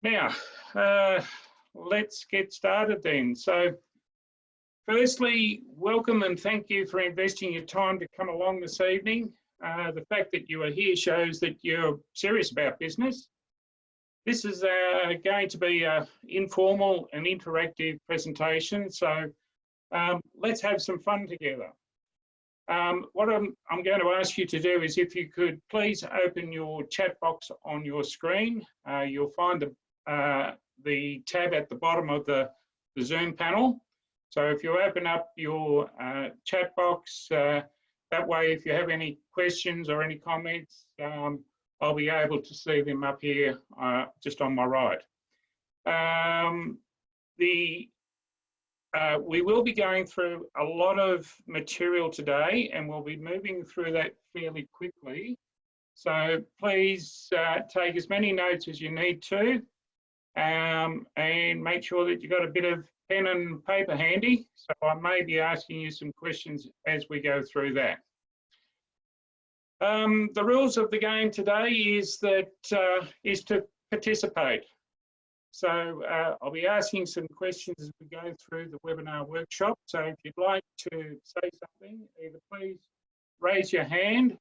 Now, let's get started then. So, firstly, welcome and thank you for investing your time to come along this evening. The fact that you are here shows that you're serious about business. This is going to be an informal and interactive presentation, so let's have some fun together. What I'm going to ask you to do is if you could please open your chat box on your screen. You'll find the tab at the bottom of the Zoom panel. So if you open up your chat box, that way if you have any questions or any comments, I'll be able to see them up here just on my right. We will be going through a lot of material today and we'll be moving through that fairly quickly. So please take as many notes as you need to and make sure that you've got a bit of pen and paper handy. So I may be asking you some questions as we go through that. The rules of the game today is to participate. So I'll be asking some questions as we go through the webinar workshop. So if you'd like to say something, either please raise your hand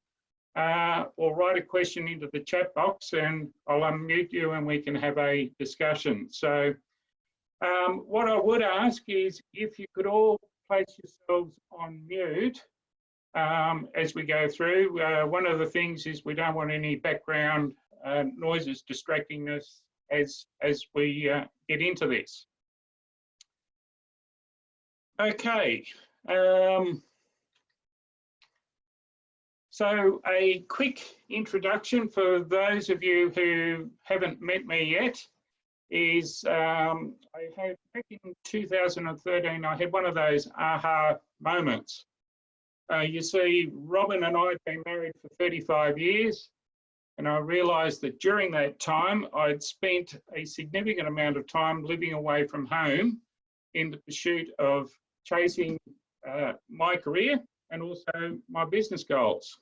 or write a question into the chat box and I'll unmute you and we can have a discussion. So what I would ask is if you could all place yourselves on mute as we go through. One of the things is we don't want any background noises distracting us as we get into this. Okay. So a quick introduction for those of you who haven't met me yet is I had back in 2013, I had one of those aha moments. You see, Robin and I have been married for 35 years. And I realised that during that time, I'd spent a significant amount of time living away from home in the pursuit of chasing my career and also my business goals.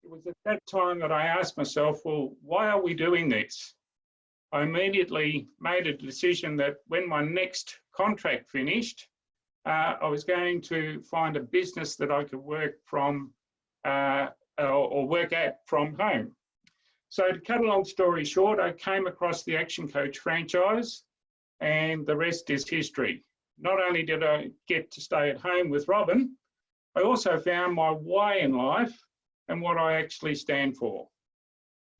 It was at that time that I asked myself, well, why are we doing this? I immediately made a decision that when my next contract finished, I was going to find a business that I could work from or work at from home. So to cut a long story short, I came across the Action Coach franchise and the rest is history. Not only did I get to stay at home with Robin, I also found my why in life and what I actually stand for.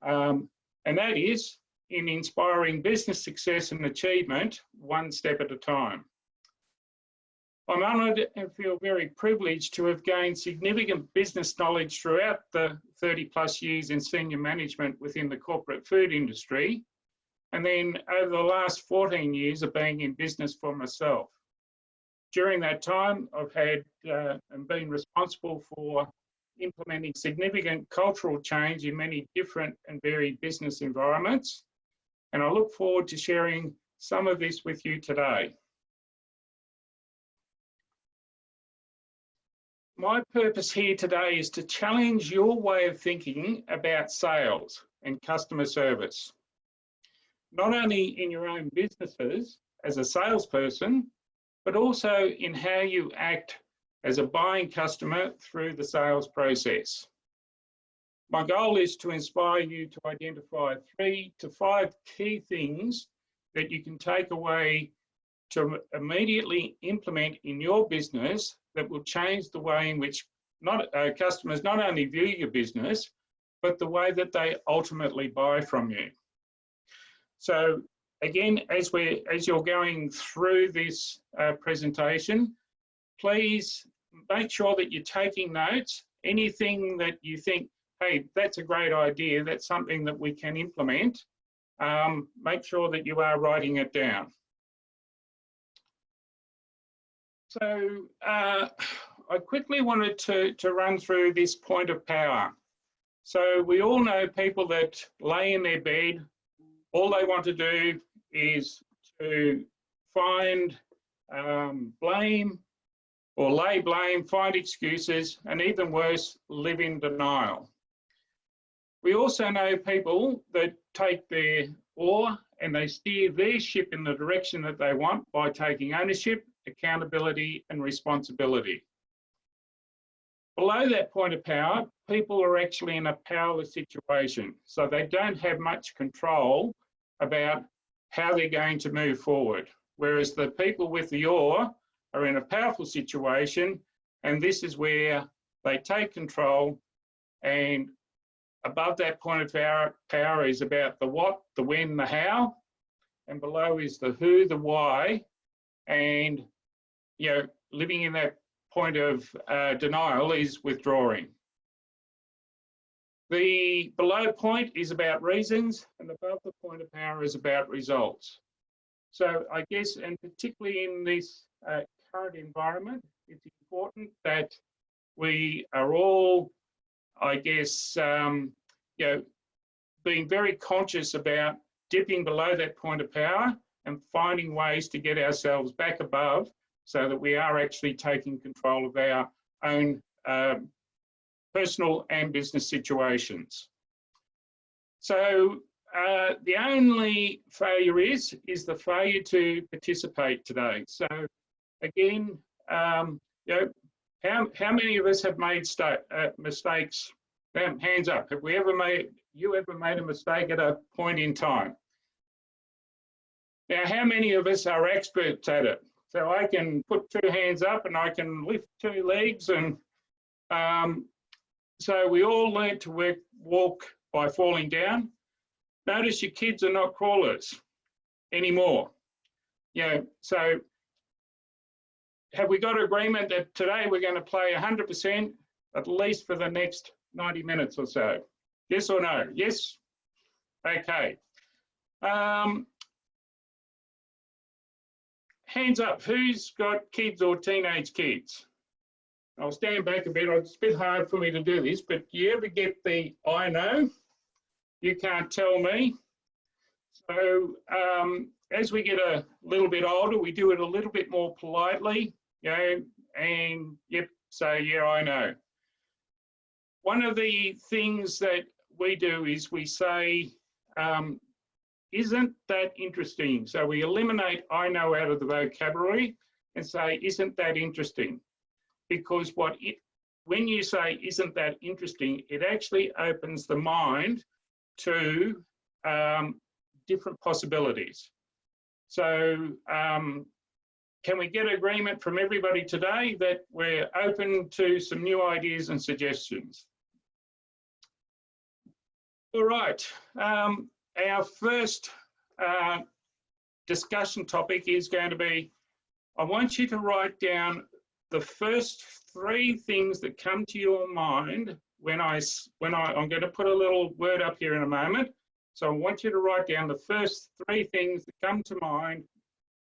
And that is in inspiring business success and achievement one step at a time. I'm honoured and feel very privileged to have gained significant business knowledge throughout the 30+ years in senior management within the corporate food industry, and then over the last 14 years of being in business for myself. During that time, I've had and been responsible for implementing significant cultural change in many different and varied business environments, and I look forward to sharing some of this with you today. My purpose here today is to challenge your way of thinking about sales and customer service, not only in your own businesses as a salesperson, but also in how you act as a buying customer through the sales process. My goal is to inspire you to identify 3 to 5 key things that you can take away to immediately implement in your business that will change the way in which customers not only view your business, but the way that they ultimately buy from you. So again, as you're going through this presentation, please make sure that you're taking notes. Anything that you think, hey, that's a great idea, that's something that we can implement, make sure that you are writing it down. So I quickly wanted to run through this point of power. So we all know people that lay in their bed, all they want to do is to find blame or lay blame, find excuses, and even worse, live in denial. We also know people that take their or and they steer their ship in the direction that they want by taking ownership, accountability, and responsibility. Below that point of power, people are actually in a powerless situation. So they don't have much control about how they're going to move forward. Whereas the people with the oar are in a powerful situation, and this is where they take control, and above that point of power is about the what, the when, the how, and below is the who, the why, and living in that point of denial is withdrawing. The below point is about reasons, and above the point of power is about results. So I guess, and particularly in this current environment, it's important that we are all, I guess, being very conscious about dipping below that point of power and finding ways to get ourselves back above so that we are actually taking control of our own personal and business situations. So the only failure is the failure to participate today. So again, how many of us have made mistakes? Hands up. Have you ever made a mistake at a point in time? Now, how many of us are experts at it? So I can put 2 hands up and I can lift 2 legs, and so we all learn to walk by falling down. Notice your kids are not crawlers anymore. So have we got agreement that today we're going to play 100% at least for the next 90 minutes or so? Yes or no? Yes? Okay. Hands up, who's got kids or teenage kids? I'll stand back a bit. It's a bit hard for me to do this, but you ever get the I know? You can't tell me. So as we get a little bit older, we do it a little bit more politely, and yep, say, yeah, I know. One of the things that we do is we say, isn't that interesting? So we eliminate I know out of the vocabulary and say, isn't that interesting? Because when you say, isn't that interesting, it actually opens the mind to different possibilities. So can we get agreement from everybody today that we're open to some new ideas and suggestions? All right. Our first discussion topic is going to be, I want you to write down the first 3 things that come to your mind when I'm going to put a little word up here in a moment. So I want you to write down the first 3 things that come to mind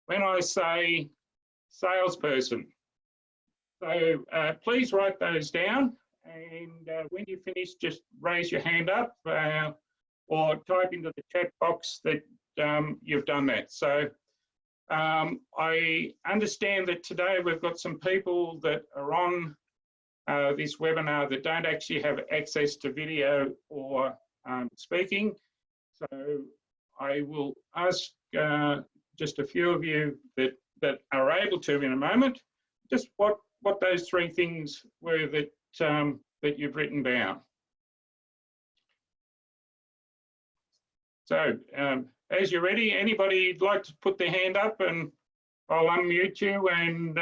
when I say salesperson. So please write those down, and when you finish, just raise your hand up or type into the chat box that you've done that. So I understand that today we've got some people that are on this webinar that don't actually have access to video or speaking. So I will ask just a few of you that are able to in a moment, just what those 3 things were that you've written down. So as you're ready, anybody like to put their hand up and I'll unmute you and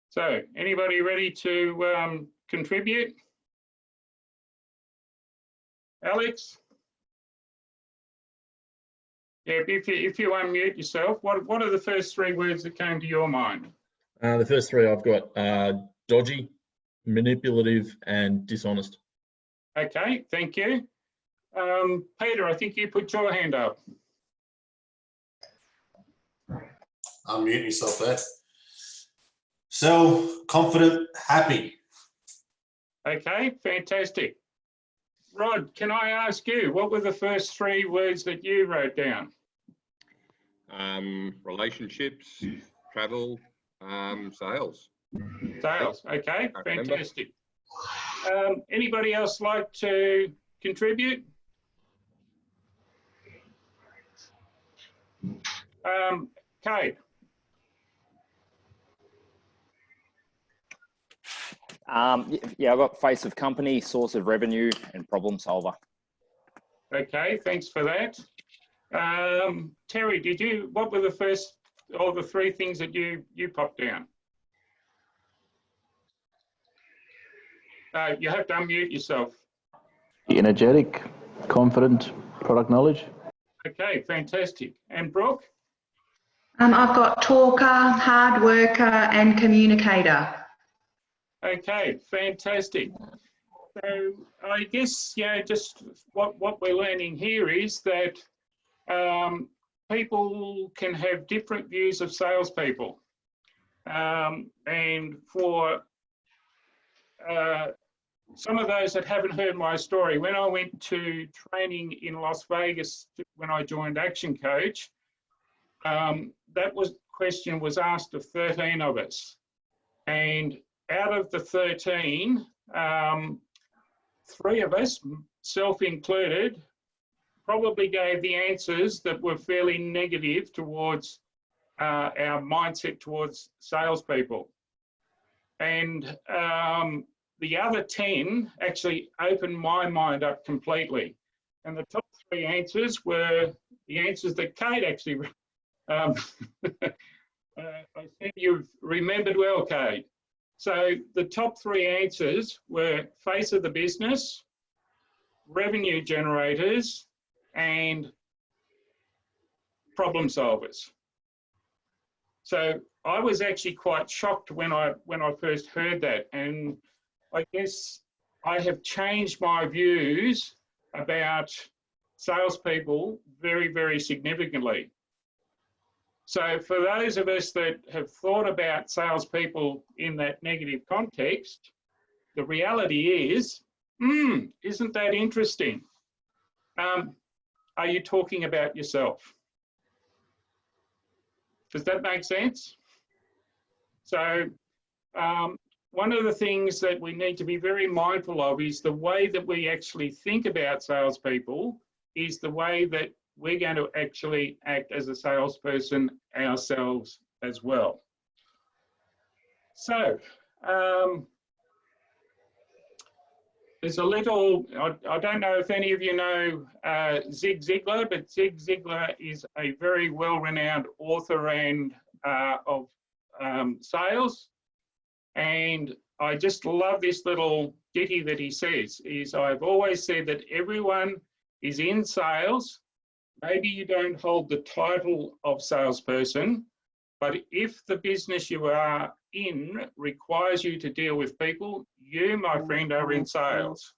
so anybody ready to contribute? Alex? Yeah, if you unmute yourself, what are the first 3 words that came to your mind? The first 3 I've got dodgy, manipulative, and dishonest. Okay, thank you. Peter, I think you put your hand up. Unmute yourself there. So, confident, happy. Okay, fantastic. Rod, can I ask you, what were the first 3 words that you wrote down? Relationships, travel, Sales. Sales, okay, I remember. fantastic. Anybody else like to contribute? Kate? Yeah, I've got face of company, source of revenue, and problem solver. Okay, thanks for that. Terry, what were the first, or the three things that you popped down? You have to unmute yourself. Energetic, confident, product knowledge. Okay, fantastic. And Brooke? I've got talker, hard worker, and communicator. Okay, fantastic. So I guess, just what we're learning here is that people can have different views of salespeople. And for some of those that haven't heard my story, when I went to training in Las Vegas when I joined Action Coach, that question was asked of 13 of us. And out of the 13, 3 of us, self included, probably gave the answers that were fairly negative towards our mindset towards salespeople. And the other 10 actually opened my mind up completely. And the top 3 answers were the answers that Kate actually, I think you've remembered well, Kate. So the top 3 answers were face of the business, revenue generators, and problem solvers. So I was actually quite shocked when I first heard that, and I guess I have changed my views about salespeople very, very significantly. So for those of us that have thought about salespeople in that negative context, the reality is, isn't that interesting? Are you talking about yourself? Does that make sense? So one of the things that we need to be very mindful of is the way that we actually think about salespeople is the way that we're going to actually act as a salesperson ourselves as well. So there's a little, I don't know if any of you know Zig Ziglar, but Zig Ziglar is a very well-renowned author and of sales. And I just love this little ditty that he says, is I've always said that everyone is in sales. Maybe you don't hold the title of salesperson, but if the business you are in requires you to deal with people, you, my friend, are in sales.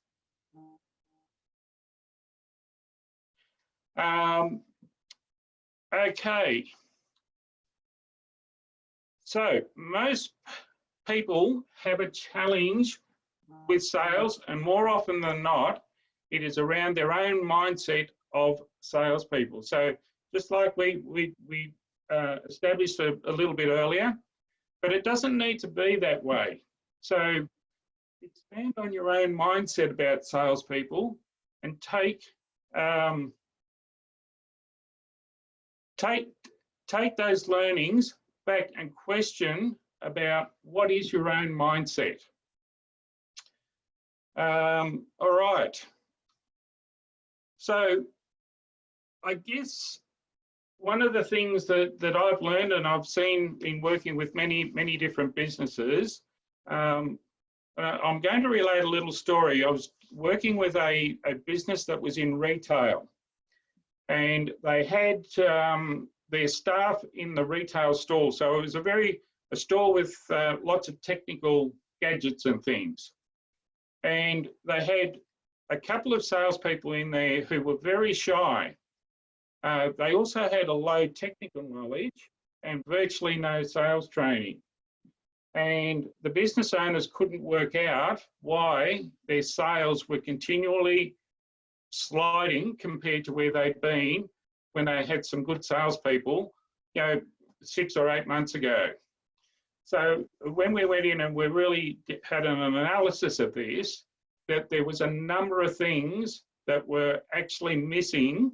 Okay. So most people have a challenge with sales, and more often than not, it is around their own mindset of salespeople. So just like we established a little bit earlier, but it doesn't need to be that way. So expand on your own mindset about salespeople and take those learnings back and question about what is your own mindset. All right. So I guess one of the things that I've learned and I've seen in working with many different businesses, I'm going to relate a little story. I was working with a business that was in retail, and they had their staff in the retail store. So it was a store with lots of technical gadgets and things. And they had a couple of salespeople in there who were very shy. They also had a low technical knowledge and virtually no sales training. And the business owners couldn't work out why their sales were continually sliding compared to where they'd been when they had some good salespeople, 6 or 8 months ago. So when we went in and we really had an analysis of this, that there was a number of things that were actually missing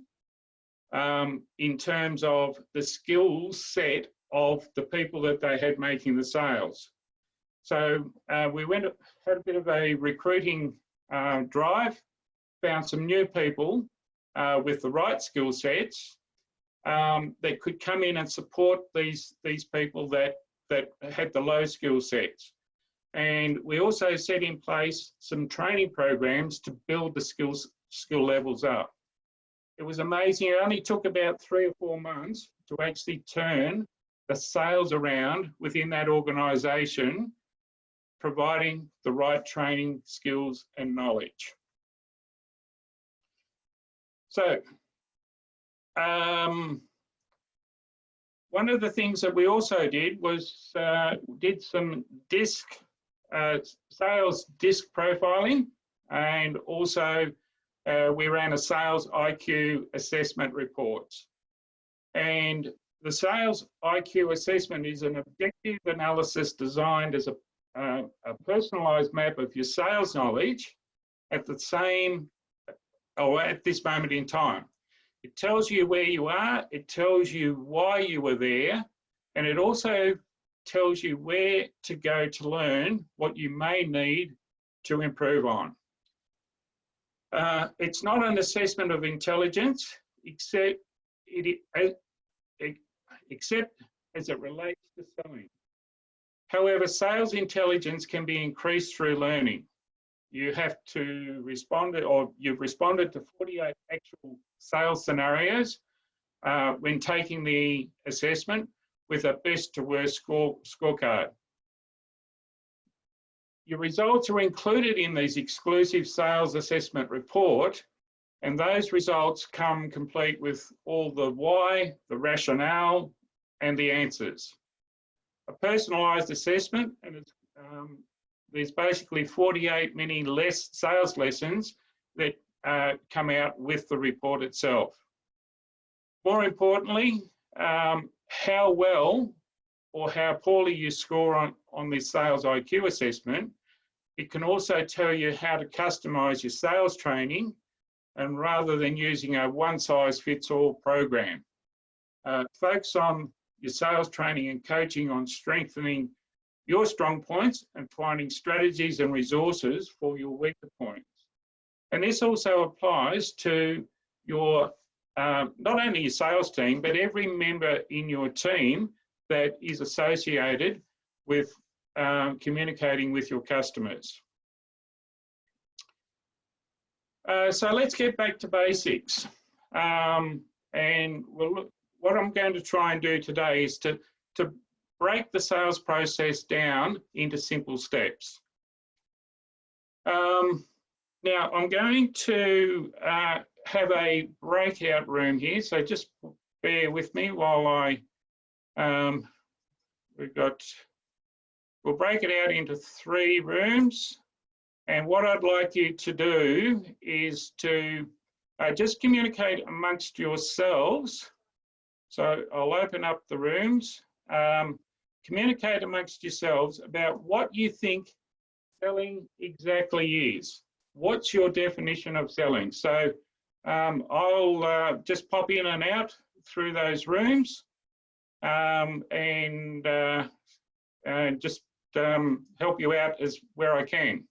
in terms of the skill set of the people that they had making the sales. So we had a bit of a recruiting drive, found some new people with the right skill sets that could come in and support these people that had the low skill sets. And we also set in place some training programs to build the skill levels up. It was amazing. It only took about 3 or 4 months to actually turn the sales around within that organisation, providing the right training, skills and knowledge. So, one of the things that we also did was did some sales disc profiling, and also we ran a sales IQ assessment report. And the sales IQ assessment is an objective analysis designed as a personalised map of your sales knowledge at the same, or at this moment in time. It tells you where you are, it tells you why you were there, and it also tells you where to go to learn what you may need to improve on. It's not an assessment of intelligence, except as it relates to selling. However, sales intelligence can be increased through learning. You have to respond, or you've responded to 48 actual sales scenarios when taking the assessment with a best to worst scorecard. Your results are included in these exclusive sales assessment report, and those results come complete with all the why, the rationale, and the answers. A personalised assessment, and it's, there's basically 48 mini sales lessons that come out with the report itself. More importantly, how well or how poorly you score on this sales IQ assessment, it can also tell you how to customise your sales training, and rather than using a one-size-fits-all program. Focus on your sales training and coaching on strengthening your strong points and finding strategies and resources for your weaker points. And this also applies to your, not only your sales team, but every member in your team that is associated with communicating with your customers. So let's get back to basics. And what I'm going to try and do today is to break the sales process down into simple steps. Now, I'm going to have a breakout room here, so just bear with me while we'll break it out into 3 rooms. And what I'd like you to do is to just communicate amongst yourselves. So I'll open up the rooms. Communicate amongst yourselves about what you think selling exactly is. What's your definition of selling? So I'll just pop in and out through those rooms and just help you out as where I can.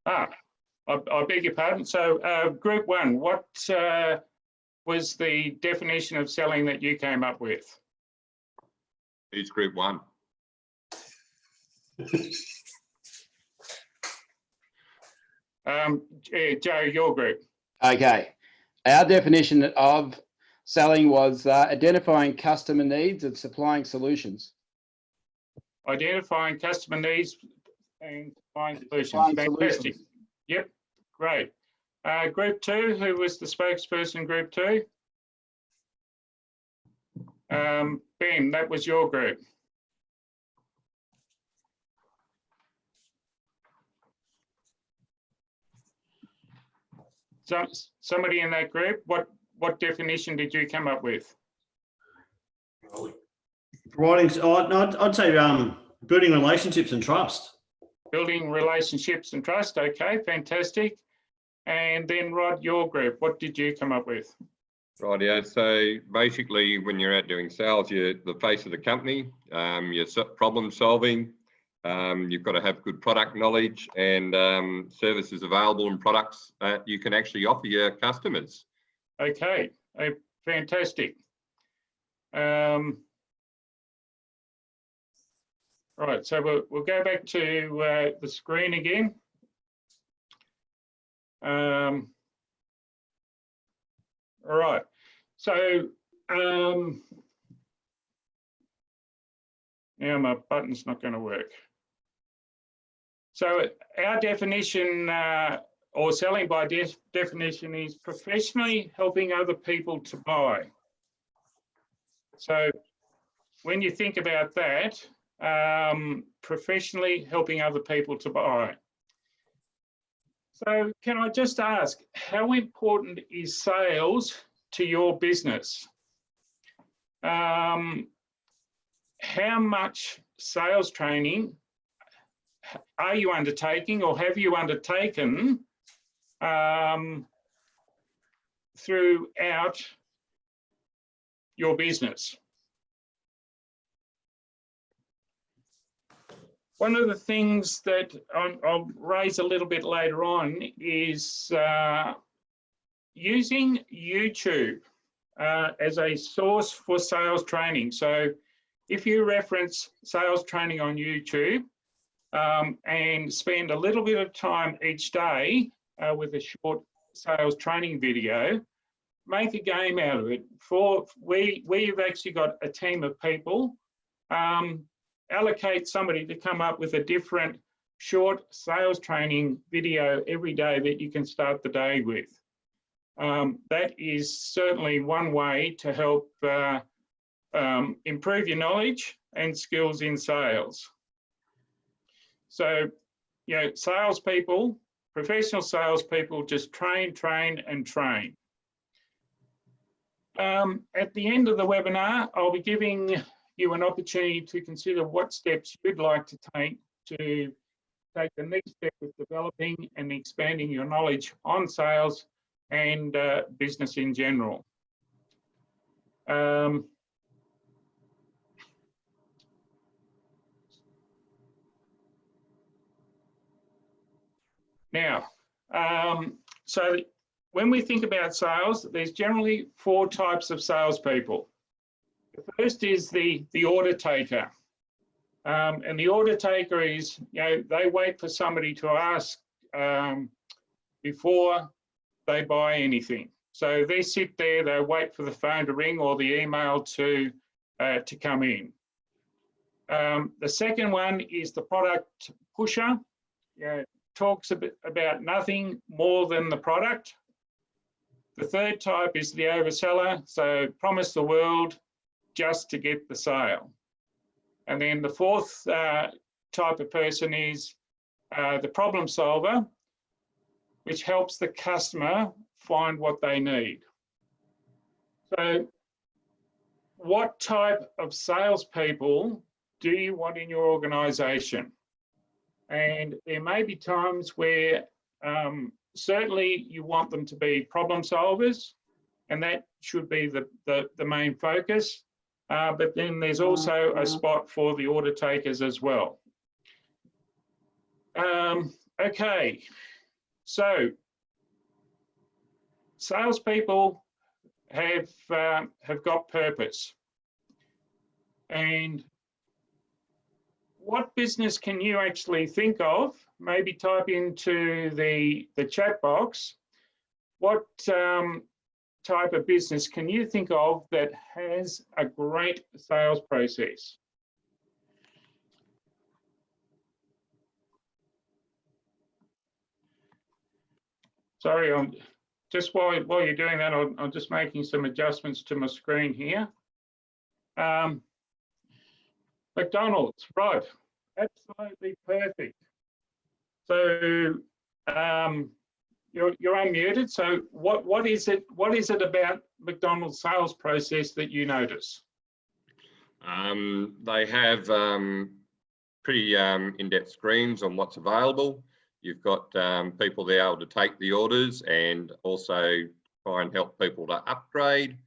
I beg your pardon. So group one, what was the definition of selling that you came up with? Who's group one? Joe, your group. Okay. Our definition of selling was identifying customer needs and supplying solutions. Identifying customer needs and supplying solutions. Supplying Fantastic. solutions. Yep, great. Group two, who was the spokesperson, group two? Ben, that was your group. So, somebody in that group, what definition did you come up with? Providing, I'd say building relationships and trust. Building relationships and trust. Okay, fantastic. And then Rod, your group, what did you come up with? Rightio. So basically, when you're out doing sales, you're the face of the company. You're problem solving. You've got to have good product knowledge and services available and products that you can actually offer your customers. Okay, fantastic. Right, so we'll go back to the screen again. All right, so now my button's not going to work. So our definition, or selling by definition, is professionally helping other people to buy. So when you think about that, professionally helping other people to buy. So can I just ask, how important is sales to your business? How much sales training are you undertaking or have you undertaken throughout your business? One of the things that I'll raise a little bit later on is using YouTube as a source for sales training. So if you reference sales training on YouTube and spend a little bit of time each day with a short sales training video, make a game out of it. Where you've actually got a team of people, allocate somebody to come up with a different short sales training video every day that you can start the day with. That is certainly one way to help improve your knowledge and skills in sales. So, you know, salespeople, professional salespeople, just train, train, and train. At the end of the webinar, I'll be giving you an opportunity to consider what steps you'd like to take the next step with developing and expanding your knowledge on sales and business in general. Now, so when we think about sales, there's generally 4 types of salespeople. The first is the order taker. And the order taker is, you know, they wait for somebody to ask before they buy anything. So they sit there, they wait for the phone to ring or the email to come in. The second one is the product pusher. You know, talks a bit about nothing more than the product. The third type is the overseller. So promise the world just to get the sale. And then the fourth type of person is the problem solver, which helps the customer find what they need. So what type of salespeople do you want in your organization? And there may be times where certainly you want them to be problem solvers, and that should be the main focus. But then there's also a spot for the order takers as well. Okay, So salespeople have got purpose. And what business can you actually think of? Maybe type into the chat box. What type of business can you think of that has a great sales process? Sorry, I'm just while you're doing that, I'm just making some adjustments to my screen here. McDonald's, right? Absolutely perfect. So you're unmuted. So what is it about McDonald's sales process that you notice? They have pretty in-depth screens on what's available. You've got people there able to take the orders and also try and help people to upgrade.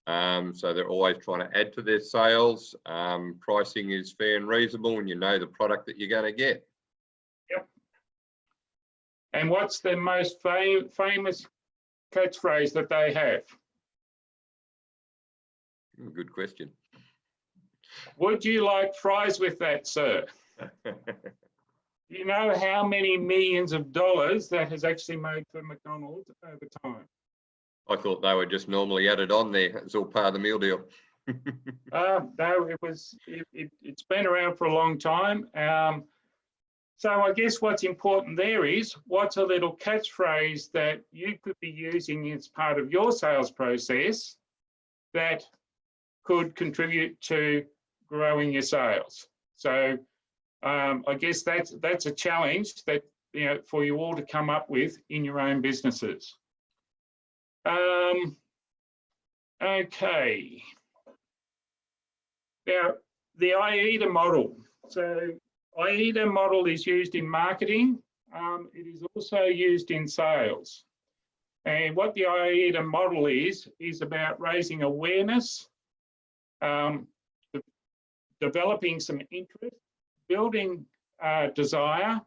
So they're always trying to add to their sales. Pricing is fair and reasonable, and you know the product that you're going to get. Yep. And what's the most famous catchphrase that they have? Good question. Would you like fries with that, sir? You know how many millions of dollars that has actually made for McDonald's over time? I thought they were just normally added on there. It's all part of the meal deal. No, it's been around for a long time. So I guess what's important there is what's a little catchphrase that you could be using as part of your sales process that could contribute to growing your sales. So I guess that's a challenge that for you all to come up with in your own businesses. Okay. Now, the AIDA model. So AIDA model is used in marketing. It is also used in sales. And what the AIDA model is about raising awareness, developing some interest, building desire,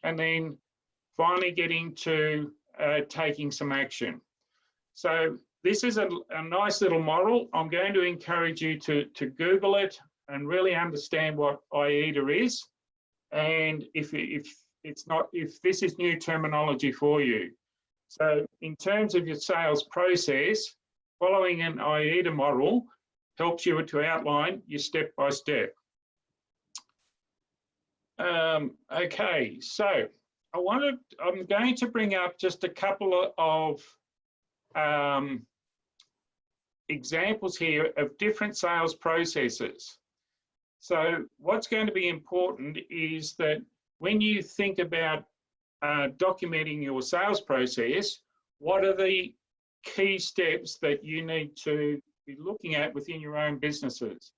and then finally getting to taking some action. So this is a nice little model. I'm going to encourage you to Google it and really understand what AIDA is, and if this is new terminology for you. So in terms of your sales process, following an AIDA model helps you to outline your step by step. Okay, so I'm going to bring up just a couple of examples here of different sales processes. So what's going to be important is that when you think about documenting your sales process, what are the key steps that you need to be looking at within your own businesses?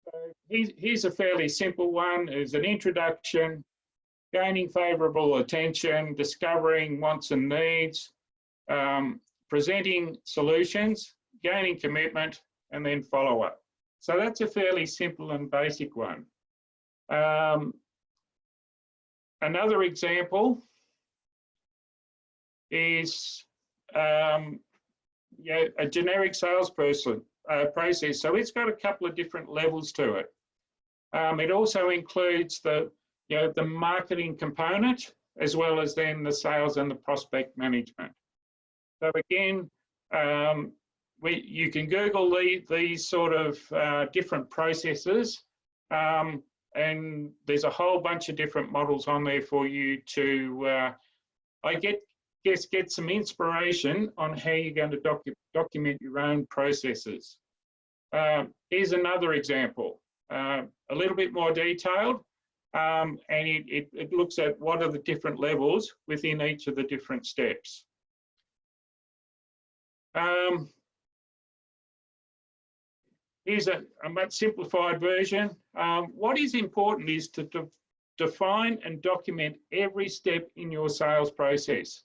So here's a fairly simple one. It's an introduction, gaining favorable attention, discovering wants and needs, presenting solutions, gaining commitment, and then follow up. So that's a fairly simple and basic one. Another example is a generic salesperson process. So it's got a couple of different levels to it. It also includes the marketing component, as well as then the sales and the prospect management. So again, you can Google these sort of different processes, and there's a whole bunch of different models on there for you to, get some inspiration on how you're going to document your own processes. Here's another example, a little bit more detailed, and it looks at what are the different levels within each of the different steps. Here's a much simplified version. What is important is to define and document every step in your sales process.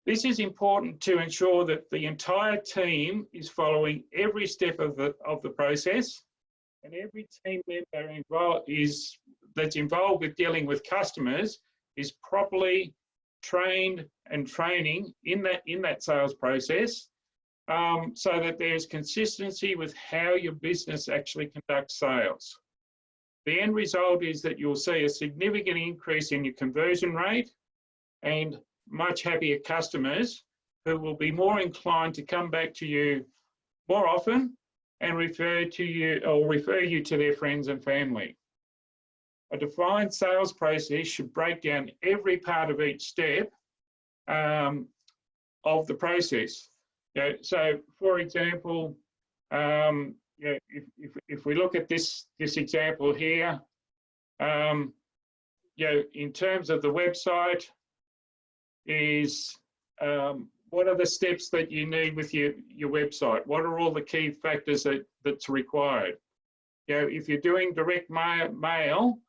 This is important to ensure that the entire team is following every step of the process, and every team member that's involved with dealing with customers is properly trained and training in that sales process, so that there's consistency with how your business actually conducts sales. The end result is that you'll see a significant increase in your conversion rate and much happier customers who will be more inclined to come back to you more often and refer you to their friends and family. A defined sales process should break down every part of each step of the process. So, for example, if we look at this example here, in terms of the website, is what are the steps that you need with your website? What are all the key factors that's required? If you're doing direct mail,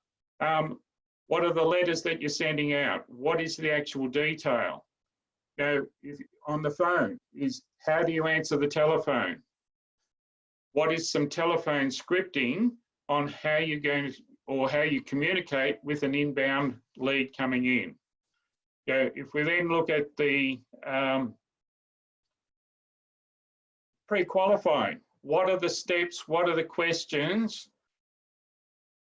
what are the letters that you're sending out? What is the actual detail? On the phone, is how do you answer the telephone? What is some telephone scripting on how you're going to, or how you communicate with an inbound lead coming in? If we then look at the pre-qualifying, what are the steps? What are the questions?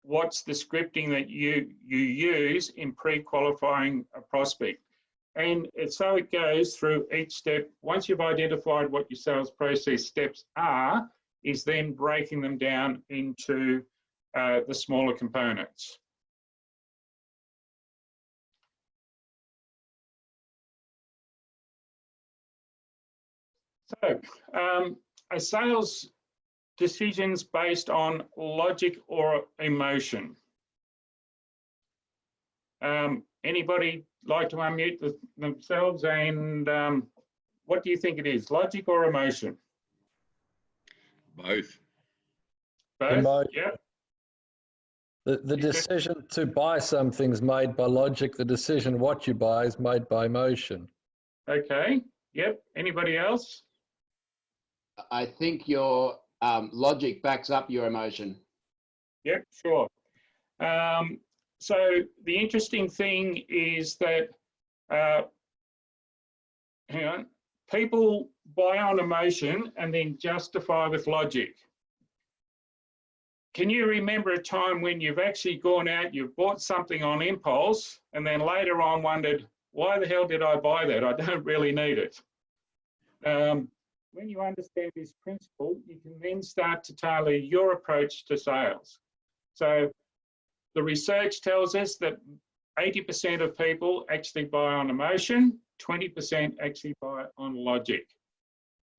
What's the scripting that you use in pre-qualifying a prospect? And so it goes through each step. Once you've identified what your sales process steps are, is then breaking them down into the smaller components. So, are sales decisions based on logic or emotion? Anybody like to unmute themselves, and what do you think it is, logic or emotion? Both. Both, yeah. The decision to buy something's made by logic. The decision what you buy is made by emotion. Okay, yep. Anybody else? I think your logic backs up your emotion. Yep, sure. So the interesting thing is that people buy on emotion and then justify with logic. Can you remember a time when you've actually gone out, you've bought something on impulse, and then later on wondered, why the hell did I buy that? I don't really need it. When you understand this principle, you can then start to tailor your approach to sales. So the research tells us that 80% of people actually buy on emotion, 20% actually buy on logic.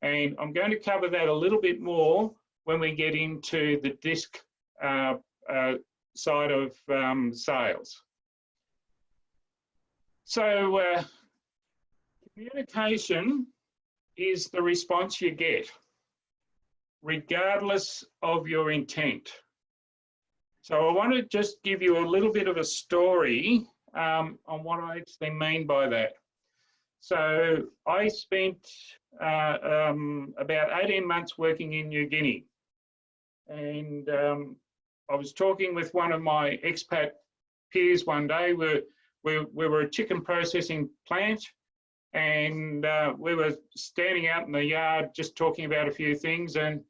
And I'm going to cover that a little bit more when we get into the DISC side of sales. So communication is the response you get, regardless of your intent. So I want to just give you a little bit of a story on what I actually mean by that. So I spent about 18 months working in New Guinea. And I was talking with one of my expat peers one day. We were a chicken processing plant, and we were standing out in the yard just talking about a few things. And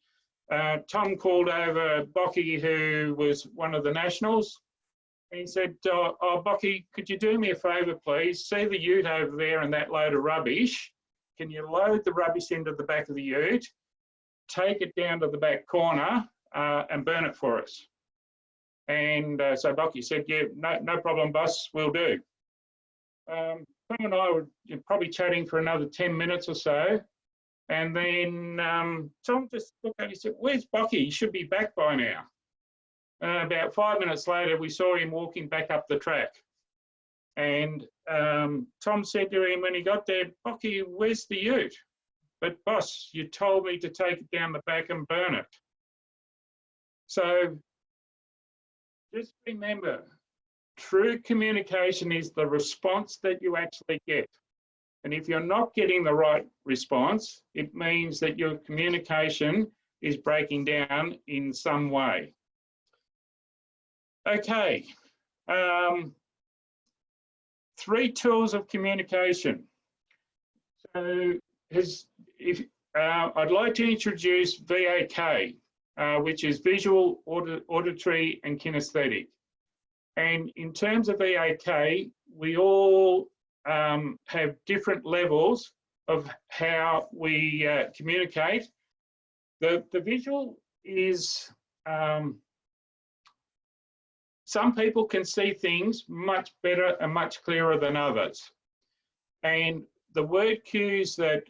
Tom called over Bocky, who was one of the nationals. And he said, oh, Bocky, could you do me a favour, please? See the ute over there and that load of rubbish. Can you load the rubbish into the back of the ute, take it down to the back corner and burn it for us? And so Bocky said, yeah, no problem, boss, we'll do. Tom and I were probably chatting for another 10 minutes or so. And then Tom just looked at me and said, where's Bocky? He should be back by now. About 5 minutes later, we saw him walking back up the track. And Tom said to him when he got there, Bocky, where's the ute? But boss, you told me to take it down the back and burn it. So just remember, true communication is the response that you actually get. And if you're not getting the right response, it means that your communication is breaking down in some way. Okay. 3 tools of communication. So I'd like to introduce VAK, which is visual, auditory, and kinesthetic. And in terms of VAK, we all have different levels of how we communicate. The visual is, some people can see things much better and much clearer than others. And the word cues that,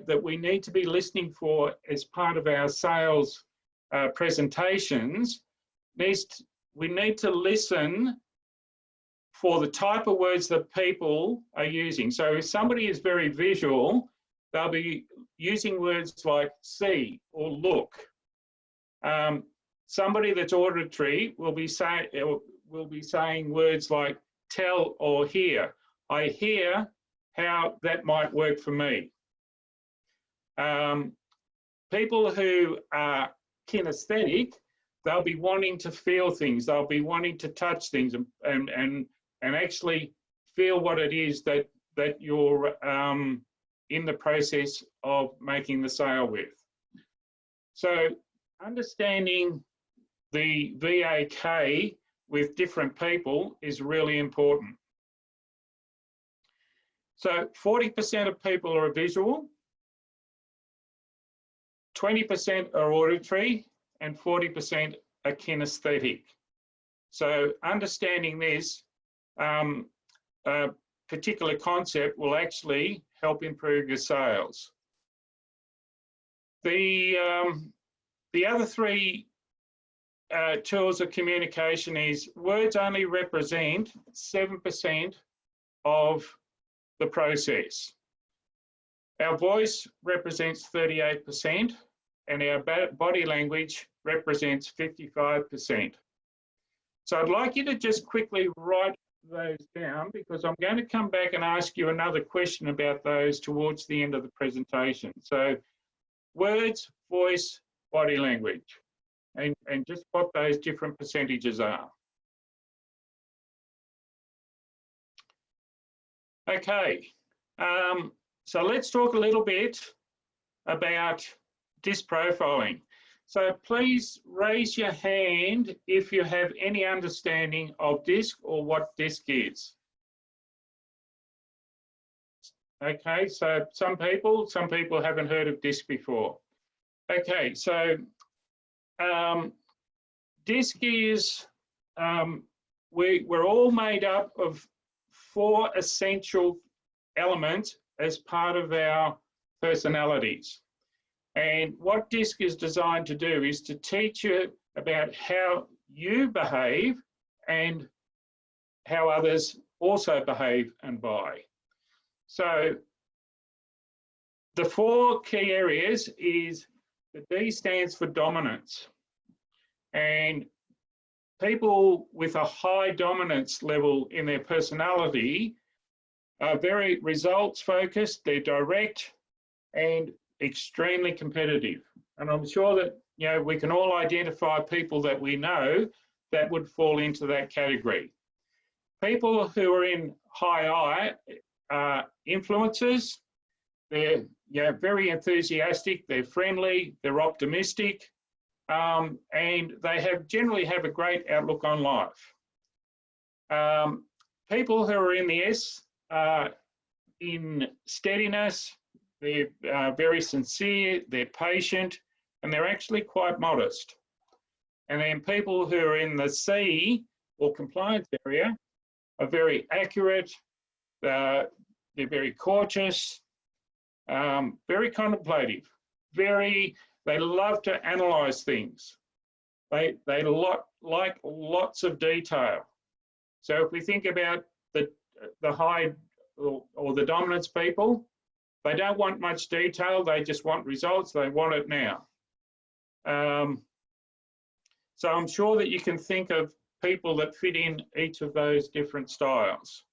that we need to be listening for as part of our sales presentations, we need to listen for the type of words that people are using. So if somebody is very visual, they'll be using words like see or look. Somebody that's auditory will be saying words like tell or hear. I hear how that might work for me. People who are kinesthetic, they'll be wanting to feel things. They'll be wanting to touch things and actually feel what it is that you're in the process of making the sale with. So understanding the VAK with different people is really important. So 40% of people are visual, 20% are auditory, and 40% are kinesthetic. So understanding this particular concept will actually help improve your sales. The other 3 tools of communication is words only represent 7% of the process. Our voice represents 38% and our body language represents 55%. So I'd like you to just quickly write those down because I'm going to come back and ask you another question about those towards the end of the presentation. So words, voice, body language, and just what those different percentages are. Okay, so let's talk a little bit about DISC profiling. So please raise your hand if you have any understanding of DISC or what DISC is. Okay, so some people haven't heard of DISC before. Okay, so DISC is, we're all made up of 4 essential elements as part of our personalities. And what DISC is designed to do is to teach you about how you behave and how others also behave and buy. So the 4 key areas is the D stands for dominance. And people with a high dominance level in their personality are very results focused, they're direct and extremely competitive. And I'm sure that we can all identify people that we know that would fall into that category. People who are in high I are influencers. They're very enthusiastic, they're friendly, they're optimistic, and they generally have a great outlook on life. People who are in the S are in steadiness, they're very sincere, they're patient, and they're actually quite modest. And then people who are in the C or compliance area are very accurate, they're very cautious, very contemplative, they love to analyze things. They like lots of detail. So if we think about the high or the dominance people, they don't want much detail, they just want results, they want it now. So I'm sure that you can think of people that fit in each of those different styles.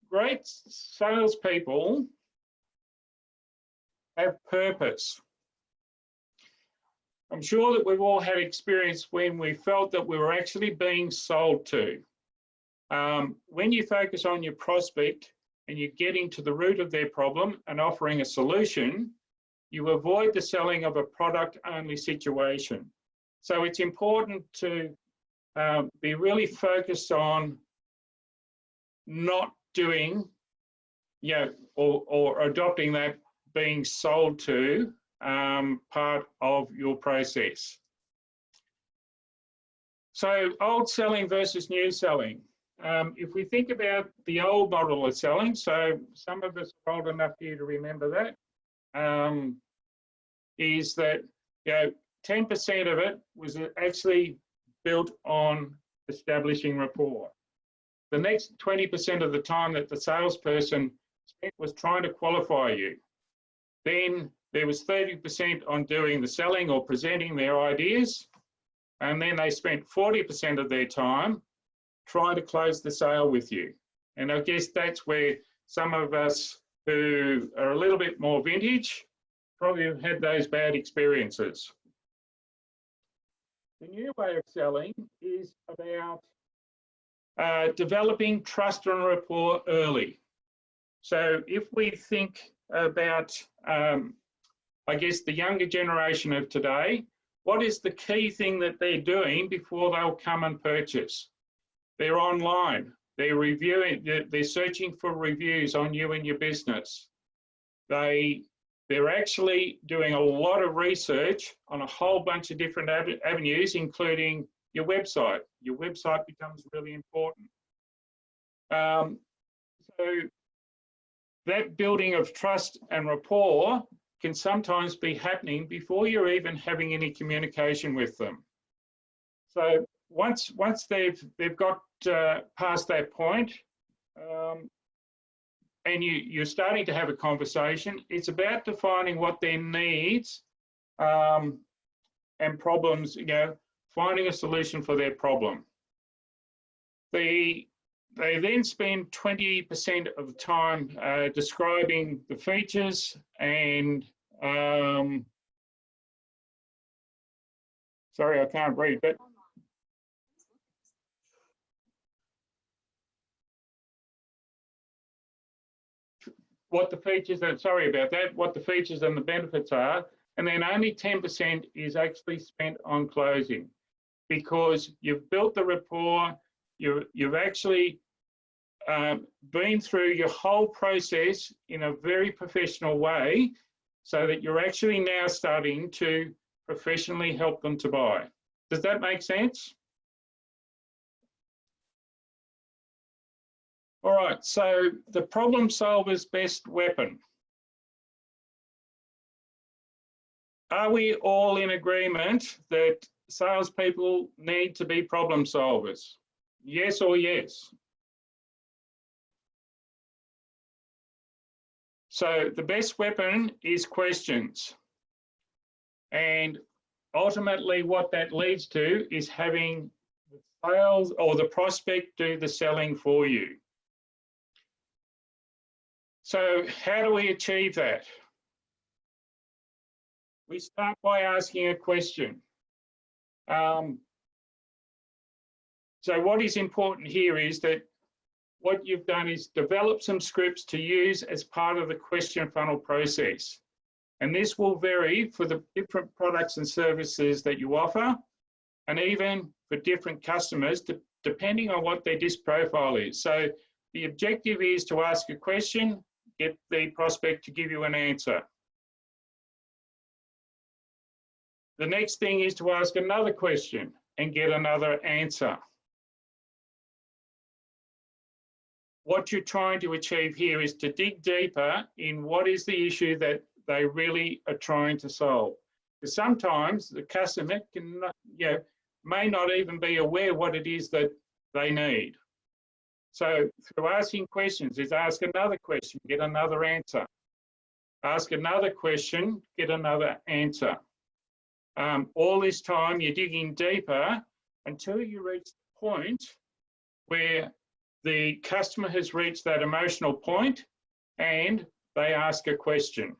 Great salespeople have purpose. I'm sure that we've all had experience when we felt that we were actually being sold to. When you focus on your prospect and you're getting to the root of their problem and offering a solution, you avoid the selling of a product-only situation. So it's important to be really focused on not doing, or adopting that being sold to part of your process. So old selling versus new selling. If we think about the old model of selling, so some of us are old enough here to remember that, is that 10% of it was actually built on establishing rapport. The next 20% of the time that the salesperson spent was trying to qualify you. Then there was 30% on doing the selling or presenting their ideas. And then they spent 40% of their time trying to close the sale with you. And I guess that's where some of us who are a little bit more vintage probably have had those bad experiences. The new way of selling is about developing trust and rapport early. So if we think about, I guess, the younger generation of today, what is the key thing that they're doing before they'll come and purchase? They're online, they're reviewing, they're searching for reviews on you and your business. They're actually doing a lot of research on a whole bunch of different avenues, including your website. Your website becomes really important. So that building of trust and rapport can sometimes be happening before you're even having any communication with them. So once they've got past that point, and you're starting to have a conversation, it's about defining what their needs and problems, finding a solution for their problem. They then spend 20% of the time describing the features and, sorry, I can't read, but what the features are, sorry about that, what the features and the benefits are, and then only 10% is actually spent on closing, because you've built the rapport, you've actually been through your whole process in a very professional way, so that you're actually now starting to professionally help them to buy. Does that make sense? All right, so the problem solver's best weapon. Are we all in agreement that salespeople need to be problem solvers? Yes or yes? So the best weapon is questions. And ultimately what that leads to is having the sales or the prospect do the selling for you. So how do we achieve that? We start by asking a question. So what is important here is that what you've done is develop some scripts to use as part of the question funnel process. And this will vary for the different products and services that you offer, and even for different customers, depending on what their disc profile is. So the objective is to ask a question, get the prospect to give you an answer. The next thing is to ask another question and get another answer. What you're trying to achieve here is to dig deeper in what is the issue that they really are trying to solve. Because sometimes the customer may not even be aware what it is that they need. So through asking questions is ask another question, get another answer. Ask another question, get another answer. All this time you're digging deeper until you reach the point where the customer has reached that emotional point and they ask a question.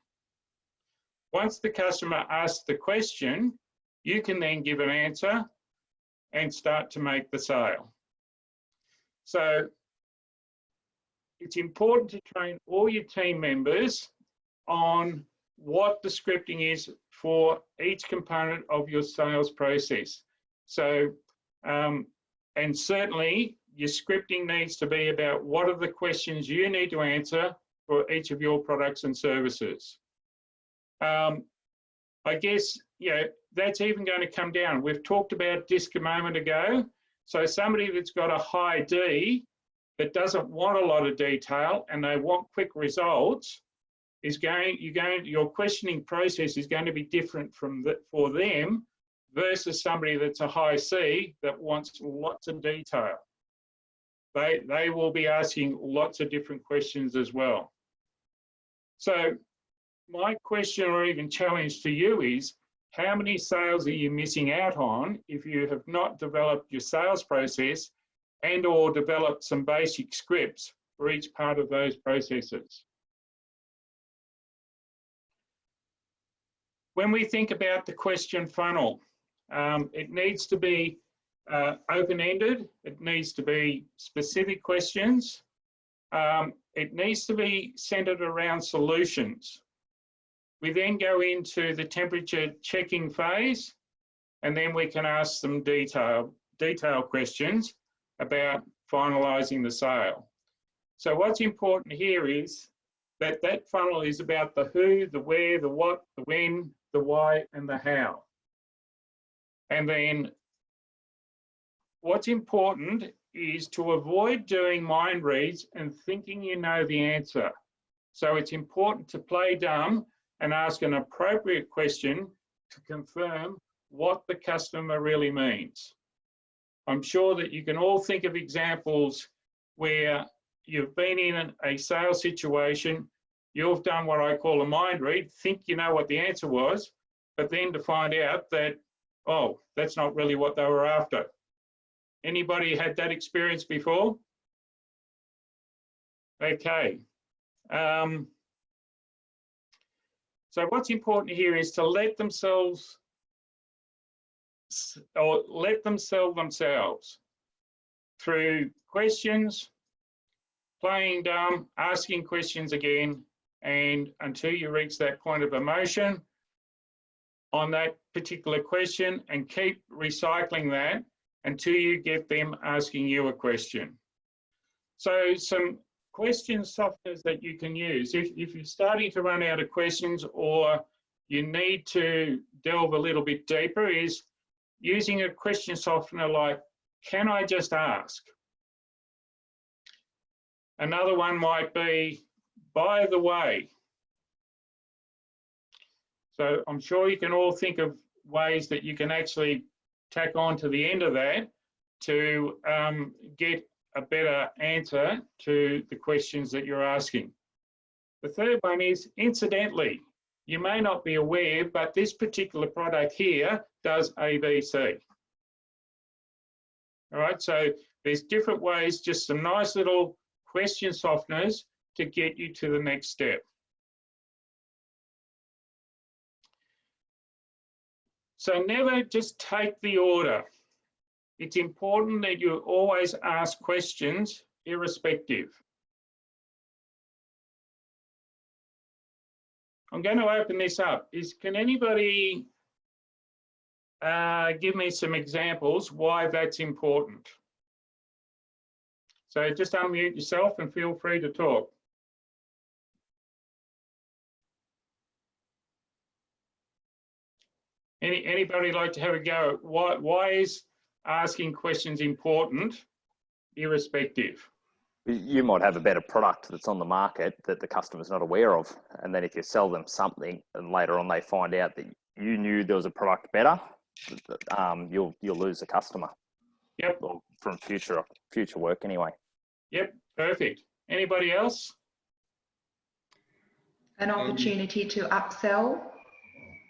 Once the customer asks the question, you can then give an answer and start to make the sale. So it's important to train all your team members on what the scripting is for each component of your sales process. So, and certainly your scripting needs to be about what are the questions you need to answer for each of your products and services. I guess, that's even going to come down. We've talked about DISC a moment ago. So somebody that's got a high D that doesn't want a lot of detail and they want quick results your questioning process is going to be different for them versus somebody that's a high C that wants lots of detail. They will be asking lots of different questions as well. So my question or even challenge to you is, how many sales are you missing out on if you have not developed your sales process and or developed some basic scripts for each part of those processes? When we think about the question funnel, it needs to be open-ended. It needs to be specific questions. It needs to be centered around solutions. We then go into the temperature checking phase, and then we can ask some detailed questions about finalizing the sale. So what's important here is that funnel is about the who, the where, the what, the when, the why, and the how. And then what's important is to avoid doing mind reads and thinking you know the answer. So it's important to play dumb and ask an appropriate question to confirm what the customer really means. I'm sure that you can all think of examples where you've been in a sales situation, you've done what I call a mind read, think you know what the answer was, but then to find out that, oh, that's not really what they were after. Anybody had that experience before? Okay. So what's important here is to let them sell themselves through questions, playing dumb, asking questions again, and until you reach that point of emotion on that particular question, and keep recycling that until you get them asking you a question. So some question softeners that you can use. If you're starting to run out of questions or you need to delve a little bit deeper, is using a question softener like, can I just ask? Another one might be, by the way. So I'm sure you can all think of ways that you can actually tack on to the end of that to get a better answer to the questions that you're asking. The third one is, incidentally, you may not be aware, but this particular product here does A, B, C. All right, so there's different ways, just some nice little question softeners to get you to the next step. So never just take the order. It's important that you always ask questions irrespective. I'm going to open this up. Can anybody give me some examples why that's important? So just unmute yourself and feel free to talk. Anybody like to have a go? Why is asking questions important irrespective? You might have a better product that's on the market that the customer's not aware of. And then if you sell them something and later on they find out that you knew there was a product better, you'll lose a customer. Yep. Or from future work anyway. Yep, perfect. Anybody else? An opportunity to upsell.